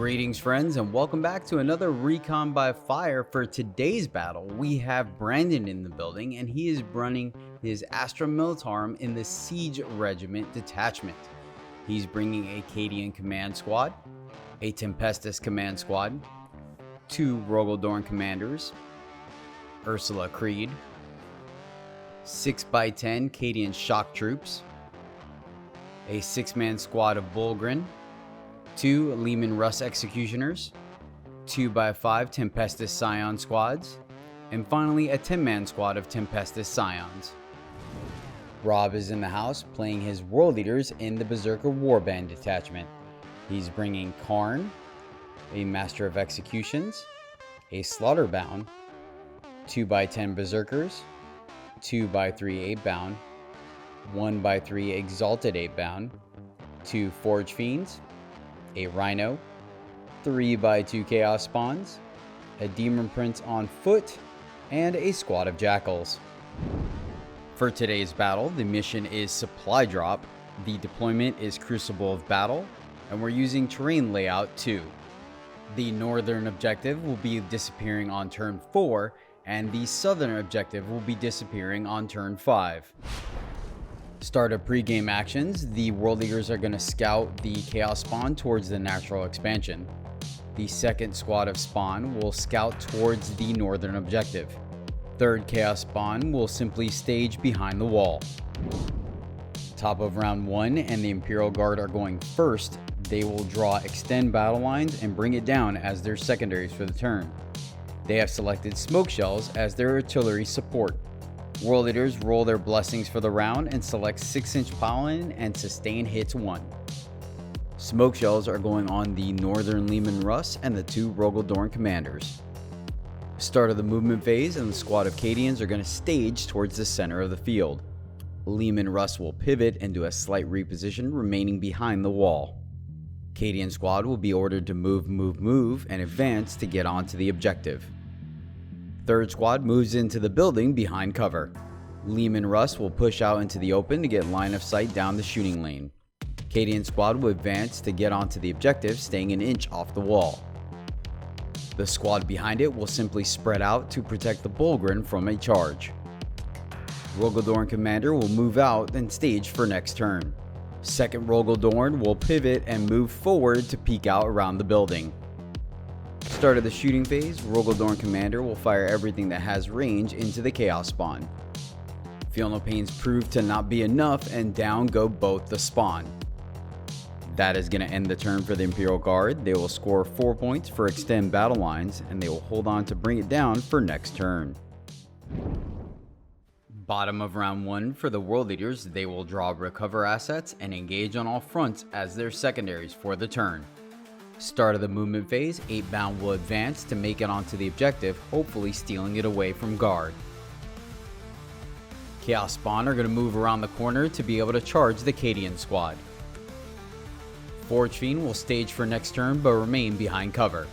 Greetings friends, and welcome back to another Recon by Fire. For today's battle, we have Brandon in the building, and he is running his Astra Militarum in the Siege Regiment detachment. He's bringing a Cadian Command Squad, a Tempestus Command Squad, 2 Rogaldorn Commanders, Ursula Creed, 6x10 Cadian Shock Troops, a 6-man squad of Bulgren, 2 Leman Russ Executioners, 2x5 Tempestus Scion squads, and finally a 10-man squad of Tempestus Scions. Rob is in the house playing his World Eaters in the Berserker Warband detachment. He's bringing Kharne, a Master of Executions, a Slaughterbound, 2x10 Bezerkers, 2x3 8-bound, 1x3 Exalted 8-bound, 2 Forge Fiends, a Rhino, 3x2 Chaos Spawns, a Demon Prince on foot, and a squad of Jakhals. For today's battle, the mission is Supply Drop, the deployment is Crucible of Battle, and we're using Terrain Layout 2. The northern objective will be disappearing on turn 4, and the southern objective will be disappearing on turn 5. Start of pre-game actions, the World Eaters are going to scout the Chaos Spawn towards the natural expansion. The second squad of Spawn will scout towards the northern objective. Third Chaos Spawn will simply stage behind the wall. Top of round 1 and the Imperial Guard are going first. They will draw extend battle lines and bring it down as their secondaries for the turn. They have selected smoke shells as their artillery support. World Eaters roll their blessings for the round and select 6-inch pollen and sustain hits 1. Smoke shells are going on the Northern Leman Russ and the 2 Rogaldorn Commanders. Start of the movement phase, and the squad of Cadians are going to stage towards the center of the field. Leman Russ will pivot and do a slight reposition, remaining behind the wall. Cadian squad will be ordered to move, and advance to get onto the objective. Third squad moves into the building behind cover. Leman Russ will push out into the open to get line of sight down the shooting lane. Cadian squad will advance to get onto the objective, staying an inch off the wall. The squad behind it will simply spread out to protect the Bulgren from a charge. Rogaldorn Commander will move out and stage for next turn. Second Rogaldorn will pivot and move forward to peek out around the building. Start of the shooting phase, Rogaldorn Commander will fire everything that has range into the Chaos Spawn. Feel No Pains prove to not be enough, and down go both the spawn. That is going to end the turn for the Imperial Guard. They will score 4 points for extend battle lines, and they will hold on to bring it down for next turn. Bottom of round 1 for the World Eaters, they will draw recover assets and engage on all fronts as their secondaries for the turn. Start of the movement phase, 8-bound will advance to make it onto the objective, hopefully stealing it away from guard. Chaos Spawn are going to move around the corner to be able to charge the Cadian squad. Forge Fiend will stage for next turn but remain behind cover.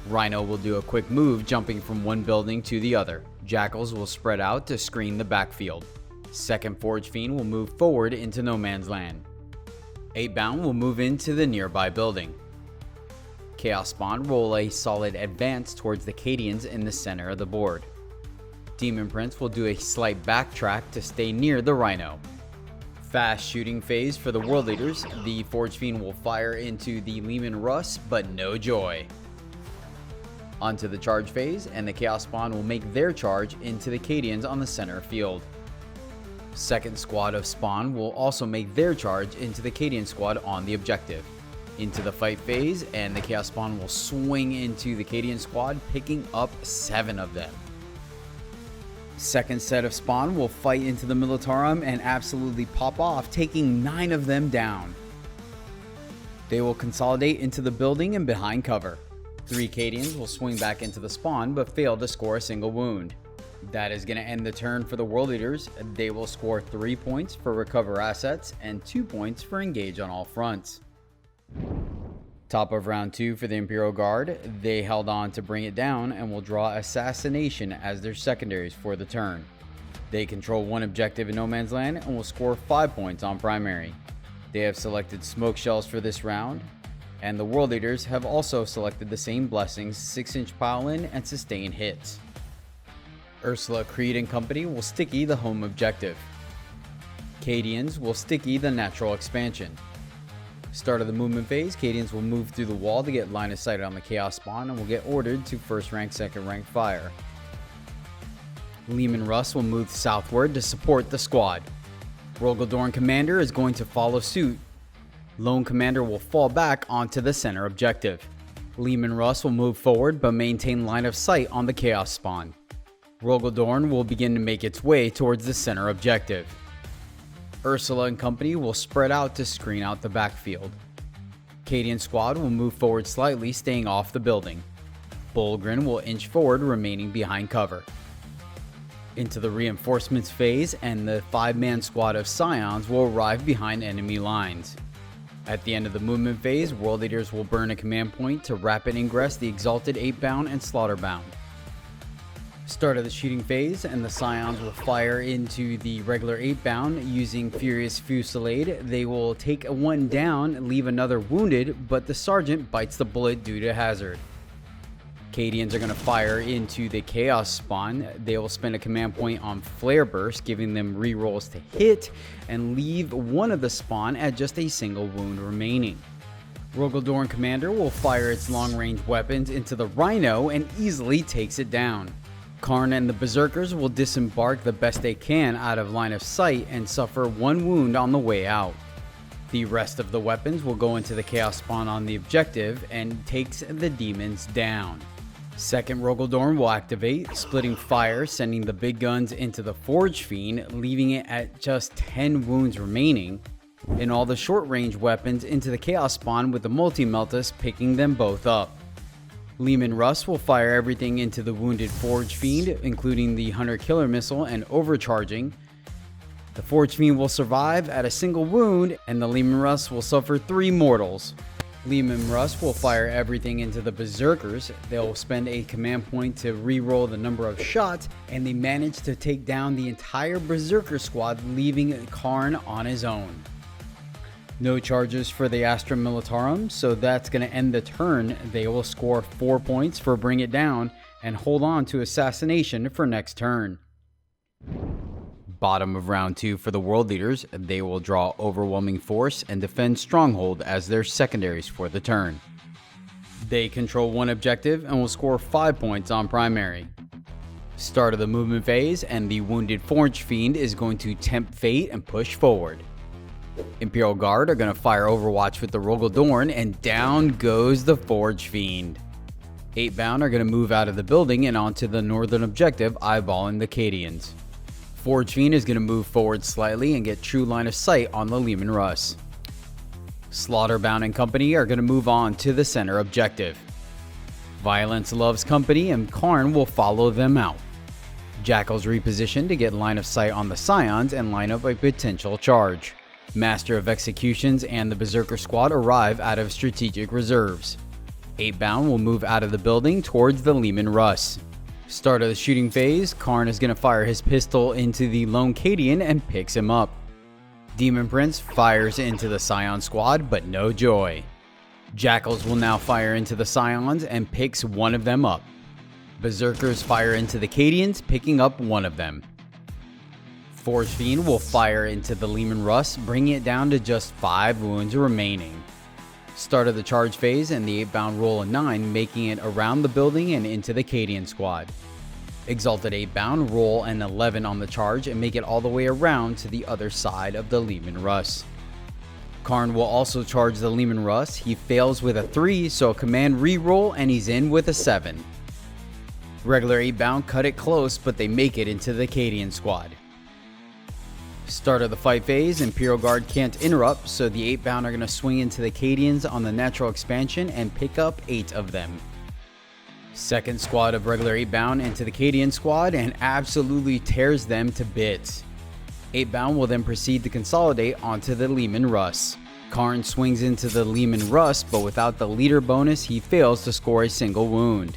Rhino will do a quick move, jumping from one building to the other. Jakhals will spread out to screen the backfield. Second Forge Fiend will move forward into no man's land. 8-bound will move into the nearby building. Chaos Spawn roll a solid advance towards the Cadians in the center of the board. Demon Prince will do a slight backtrack to stay near the Rhino. Fast shooting phase for the World Eaters, the Forge Fiend will fire into the Leman Russ, but no joy. Onto the charge phase, and the Chaos Spawn will make their charge into the Cadians on the center field. Second squad of Spawn will also make their charge into the Cadian squad on the objective. Into the fight phase, and the Chaos Spawn will swing into the Cadian squad, picking up 7 of them. Second set of Spawn will fight into the Militarum and absolutely pop off, taking 9 of them down. They will consolidate into the building and behind cover. 3 Cadians will swing back into the Spawn but fail to score a single wound. That is going to end the turn for the World Eaters. They will score 3 points for recover assets and 2 points for engage on all fronts. Top of round 2 for the Imperial Guard, they held on to bring it down and will draw Assassination as their secondaries for the turn. They control one objective in no man's land and will score 5 points on primary. They have selected smoke shells for this round, and the World Eaters have also selected the same blessings: 6-inch pile-in and sustain hits. Ursula, Creed, and Company will sticky the home objective. Cadians will sticky the natural expansion. Start of the movement phase, Cadians will move through the wall to get line of sight on the Chaos Spawn and will get ordered to first rank, second rank fire. Leman Russ will move southward to support the squad. Rogaldorn Commander is going to follow suit. Lone Commander will fall back onto the center objective. Leman Russ will move forward but maintain line of sight on the Chaos Spawn. Rogaldorn will begin to make its way towards the center objective. Ursula and Company will spread out to screen out the backfield. Cadian squad will move forward slightly, staying off the building. Bulgrin will inch forward, remaining behind cover. Into the reinforcements phase, and the 5-man squad of Scions will arrive behind enemy lines. At the end of the movement phase, World Eaters will burn a command point to rapid ingress the Exalted 8-bound and Slaughterbound. Start of the shooting phase, and the Scions will fire into the regular 8-bound using Furious Fusillade. They will take one down, leave another wounded, but the Sergeant bites the bullet due to hazard. Cadians are going to fire into the Chaos Spawn. They will spend a command point on Flare Burst, giving them rerolls to hit, and leave one of the spawn at just a single wound remaining. Rogaldorn Commander will fire its long-range weapons into the Rhino and easily takes it down. Kharne and the Bezerkers will disembark the best they can out of line of sight and suffer one wound on the way out. The rest of the weapons will go into the Chaos Spawn on the objective and takes the demons down. Second Rogaldorn will activate, splitting fire, sending the big guns into the Forge Fiend, leaving it at just 10 wounds remaining, and all the short-range weapons into the Chaos Spawn with the Multi-Meltus picking them both up. Leman Russ will fire everything into the wounded Forge Fiend, including the Hunter Killer Missile and overcharging. The Forge Fiend will survive at a single wound, and the Leman Russ will suffer 3 mortals. Leman Russ will fire everything into the Bezerkers. They'll spend a command point to re-roll the number of shots, and they manage to take down the entire Berserker squad, leaving Kharne on his own. No charges for the Astra Militarum, so that's going to end the turn. They will score 4 points for Bring It Down and hold on to Assassination for next turn. Bottom of round 2 for the World Eaters, they will draw Overwhelming Force and defend Stronghold as their secondaries for the turn. They control one objective and will score 5 points on primary. Start of the movement phase, and the wounded Forge Fiend is going to tempt fate and push forward. Imperial Guard are going to fire Overwatch with the Rogaldorn, and down goes the Forge Fiend. 8-bound are going to move out of the building and onto the northern objective, eyeballing the Cadians. Forge Fiend is going to move forward slightly and get true line of sight on the Leman Russ. Slaughterbound and Company are going to move on to the center objective. Violence Loves Company and Kharne will follow them out. Jakhals reposition to get line of sight on the Scions and line up a potential charge. Master of Executions and the Berserker squad arrive out of strategic reserves. 8-bound will move out of the building towards the Leman Russ. Start of the shooting phase, Kharne is going to fire his pistol into the lone Cadian and picks him up. Demon Prince fires into the Scion squad, but no joy. Jakhals will now fire into the Scions and picks one of them up. Berserkers fire into the Cadians, picking up one of them. Forge Fiend will fire into the Leman Russ, bringing it down to just 5 wounds remaining. Start of the charge phase, and the 8-bound roll a 9, making it around the building and into the Cadian squad. Exalted 8-bound roll an 11 on the charge and make it all the way around to the other side of the Leman Russ. Kharne will also charge the Leman Russ. He fails with a 3, so a command re-roll, and he's in with a 7. Regular 8-bound cut it close, but they make it into the Cadian squad. Start of the fight phase, Imperial Guard can't interrupt, so the 8-bound are going to swing into the Cadians on the natural expansion and pick up 8 of them. Second squad of regular 8-bound into the Cadian squad and absolutely tears them to bits. 8-bound will then proceed to consolidate onto the Leman Russ. Kharne swings into the Leman Russ, but without the leader bonus, he fails to score a single wound.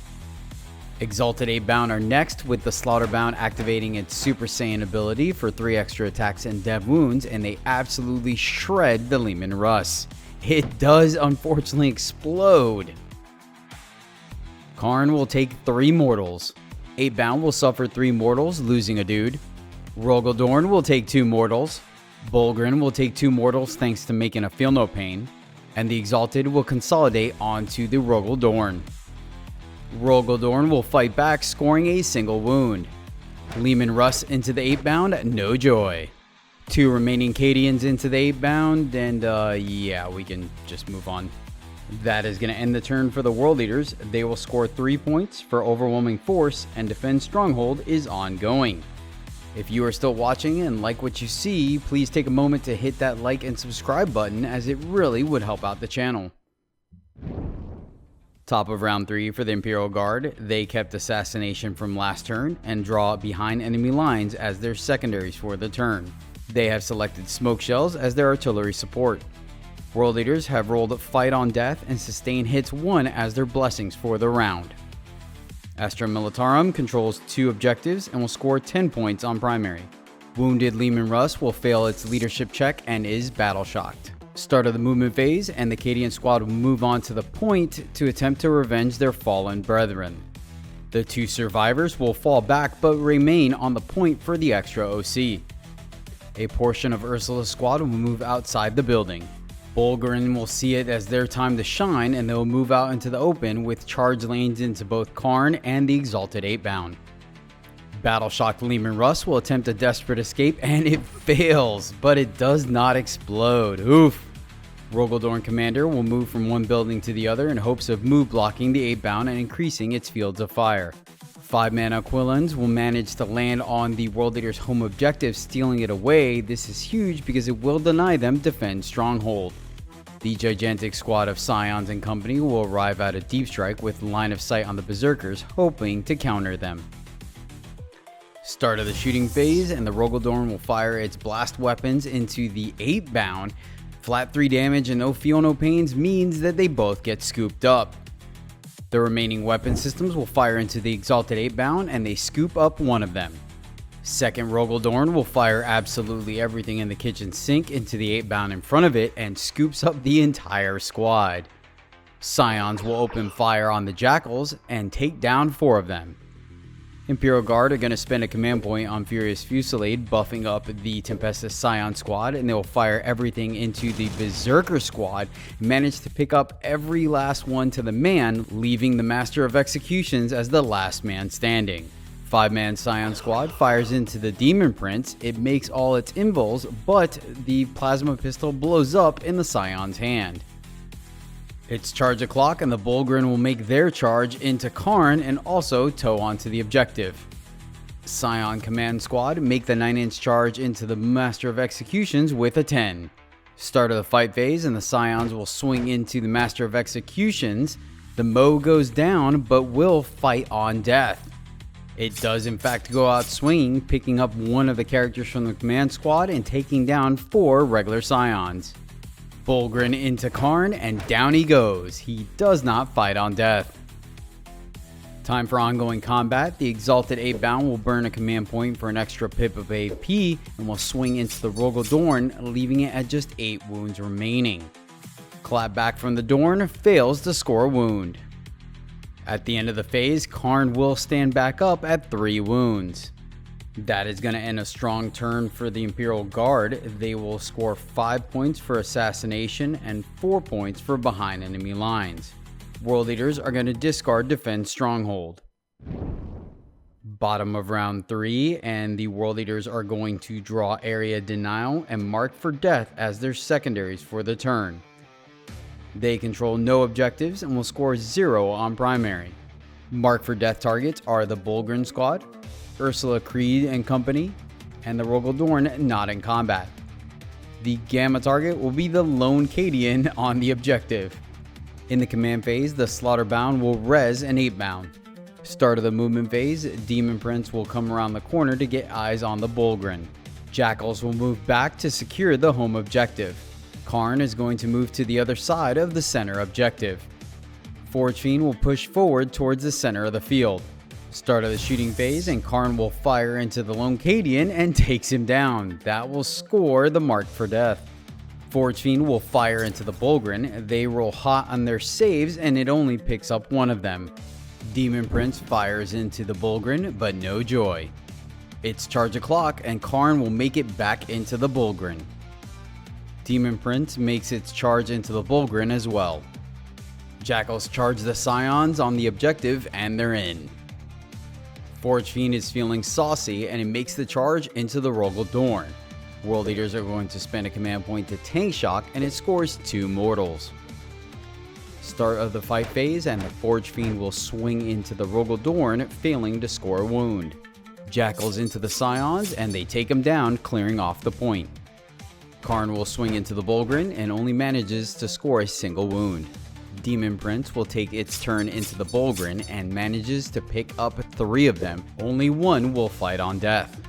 Exalted 8-bound are next, with the Slaughterbound activating its Super Saiyan ability for 3 extra attacks and dev wounds, and they absolutely shred the Leman Russ. It does unfortunately explode. Kharne will take 3 mortals. 8-bound will suffer 3 mortals, losing a dude. Rogaldorn will take 2 mortals. Bulgrin will take 2 mortals thanks to making a feel no pain. And the Exalted will consolidate onto the Rogaldorn. Rogaldorn will fight back, scoring a single wound. Leman Russ into the 8-bound, no joy. 2 remaining Cadians into the 8-bound, and yeah, we can just move on. That is going to end the turn for the World Leaders. They will score 3 points for Overwhelming Force, and Defend Stronghold is ongoing. If you are still watching and like what you see, please take a moment to hit that like and subscribe button, as it really would help out the channel. Top of round 3 for the Imperial Guard, they kept Assassination from last turn and draw behind enemy lines as their secondaries for the turn. They have selected Smoke Shells as their artillery support. World Leaders have rolled Fight on Death and Sustain Hits 1 as their blessings for the round. Astra Militarum controls 2 objectives and will score 10 points on primary. Wounded Leman Russ will fail its leadership check and is battle shocked. Start of the movement phase, and the Cadian squad will move on to the point to attempt to revenge their fallen brethren. The 2 survivors will fall back but remain on the point for the extra OC. A portion of Ursula's squad will move outside the building. Bulgrin will see it as their time to shine, and they will move out into the open with charge lanes into both Kharne and the Exalted 8-bound. Battle-shocked Leman Russ will attempt a desperate escape, and it fails, but it does not explode. Oof! Rogaldorn Commander will move from one building to the other in hopes of move blocking the 8-bound and increasing its fields of fire. 5-man Aquilans will manage to land on the World Leader's home objective, stealing it away. This is huge because it will deny them Defend Stronghold. The gigantic squad of Scions and company will arrive at a deep strike with line of sight on the Bezerkers, hoping to counter them. Start of the shooting phase, and the Rogaldorn will fire its blast weapons into the 8-bound. Flat 3 damage and no feel no pains means that they both get scooped up. The remaining weapon systems will fire into the Exalted 8-bound, and they scoop up one of them. Second Rogaldorn will fire absolutely everything in the kitchen sink into the 8-bound in front of it and scoops up the entire squad. Scions will open fire on the Jakhals and take down 4 of them. Imperial Guard are going to spend a command point on Furious Fusillade, buffing up the Tempestus Scion squad, and they will fire everything into the Berserker squad, and manage to pick up every last one to the man, leaving the Master of Executions as the last man standing. 5-man Scion squad fires into the Demon Prince. It makes all its invuls, but the plasma pistol blows up in the Scion's hand. It's charge o'clock, and the Bulgrin will make their charge into Kharne and also tow onto the objective. Scion Command Squad make the 9-inch charge into the Master of Executions with a 10. Start of the fight phase, and the Scions will swing into the Master of Executions. The Mo goes down, but will fight on death. It does in fact go out swinging, picking up one of the characters from the command squad and taking down 4 regular Scions. Bulgrin into Kharne, and down he goes. He does not fight on death. Time for ongoing combat. The Exalted 8-bound will burn a command point for an extra pip of AP and will swing into the Rogaldorn, leaving it at just 8 wounds remaining. Clap back from the Dorn fails to score a wound. At the end of the phase, Kharne will stand back up at 3 wounds. That is going to end a strong turn for the Imperial Guard. They will score 5 points for assassination and 4 points for behind enemy lines. World Leaders are going to discard Defend Stronghold. Bottom of round 3, and the World Leaders are going to draw Area Denial and Mark for Death as their secondaries for the turn. They control no objectives and will score 0 on primary. Mark for Death targets are the Bulgrin squad, Ursula Creed and company, and the Rogaldorn not in combat. The Gamma target will be the lone Cadian on the objective. In the command phase, the Slaughterbound will res an 8-bound. Start of the movement phase, Demon Prince will come around the corner to get eyes on the Bulgrin. Jakhals will move back to secure the home objective. Kharne is going to move to the other side of the center objective. Forge Fiend will push forward towards the center of the field. Start of the shooting phase, and Kharne will fire into the lone Cadian and takes him down. That will score the Mark for Death. Forge Fiend will fire into the Bulgrin. They roll hot on their saves and it only picks up one of them. Demon Prince fires into the Bulgrin, but no joy. It's charge o'clock and Kharne will make it back into the Bulgrin. Demon Prince makes its charge into the Bulgrin as well. Jakhals charge the Scions on the objective and they're in. Forge Fiend is feeling saucy and it makes the charge into the Rogel Dorn. World Leaders are going to spend a command point to tank shock and it scores 2 mortals. Start of the fight phase and the Forge Fiend will swing into the Rogel Dorn, failing to score a wound. Jakhals into the Scions and they take him down, clearing off the point. Kharne will swing into the Bulgrin and only manages to score a single wound. Demon Prince will take its turn into the Bulgrin and manages to pick up 3 of them. Only one will fight on death.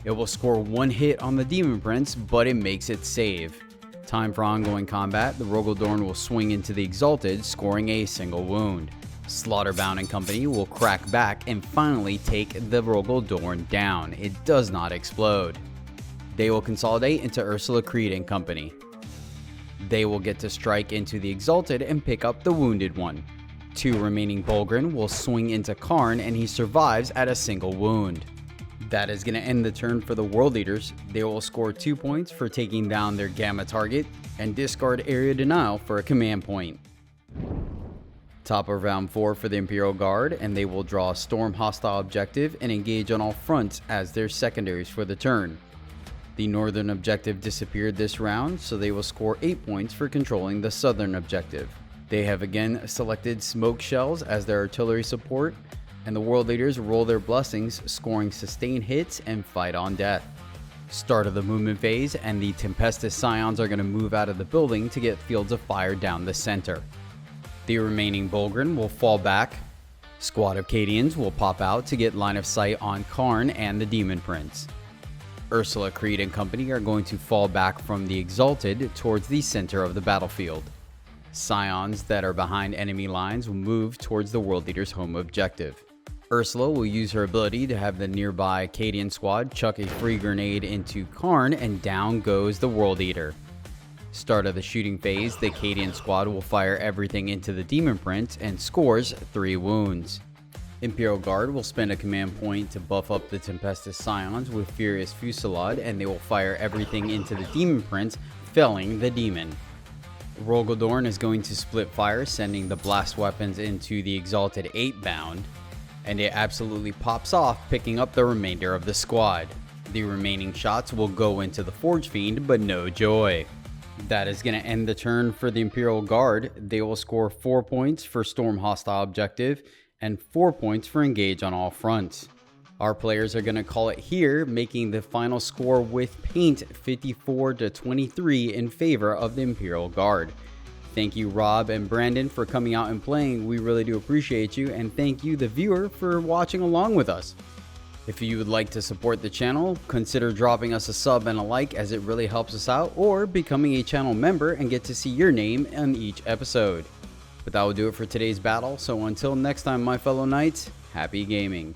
It will score 1 hit on the Demon Prince, but it makes its save. Time for ongoing combat, the Rogel Dorn will swing into the Exalted, scoring a single wound. Slaughterbound and company will crack back and finally take the Rogel Dorn down. It does not explode. They will consolidate into Ursula Creed and company. They will get to strike into the Exalted and pick up the wounded one. 2 remaining Bulgrin will swing into Kharne and he survives at a single wound. That is going to end the turn for the World Leaders. They will score 2 points for taking down their Gamma target and discard Area Denial for a command point. Top of round 4 for the Imperial Guard, and they will draw a Storm hostile objective and engage on all fronts as their secondaries for the turn. The northern objective disappeared this round, so they will score 8 points for controlling the southern objective. They have again selected smoke shells as their artillery support, and the World Leaders roll their blessings, scoring sustained hits and fight on death. Start of the movement phase, and the Tempestus Scions are going to move out of the building to get fields of fire down the center. The remaining Bulgrin will fall back. Squad of Cadians will pop out to get line of sight on Kharne and the Demon Prince. Ursula Creed and company are going to fall back from the Exalted towards the center of the battlefield. Scions that are behind enemy lines will move towards the World Leader's home objective. Ursula will use her ability to have the nearby Cadian squad chuck a free grenade into Kharne and down goes the World Eater. Start of the shooting phase, the Cadian squad will fire everything into the Demon Prince and scores 3 wounds. Imperial Guard will spend a command point to buff up the Tempestus Scions with Furious Fusillade, and they will fire everything into the Demon Prince, felling the demon. Rogel Dorn is going to split fire, sending the blast weapons into the Exalted 8-bound, and it absolutely pops off, picking up the remainder of the squad. The remaining shots will go into the Forge Fiend, but no joy. That is going to end the turn for the Imperial Guard. They will score 4 points for Storm hostile objective and 4 points for engage on all fronts. Our players are going to call it here, making the final score with paint 54-23 in favor of the Imperial Guard. Thank you, Rob and Brandon, for coming out and playing. We really do appreciate you, and thank you, the viewer, for watching along with us. If you would like to support the channel, consider dropping us a sub and a like, as it really helps us out, or becoming a channel member and get to see your name in each episode. But that will do it for today's battle, so until next time, my fellow knights, happy gaming.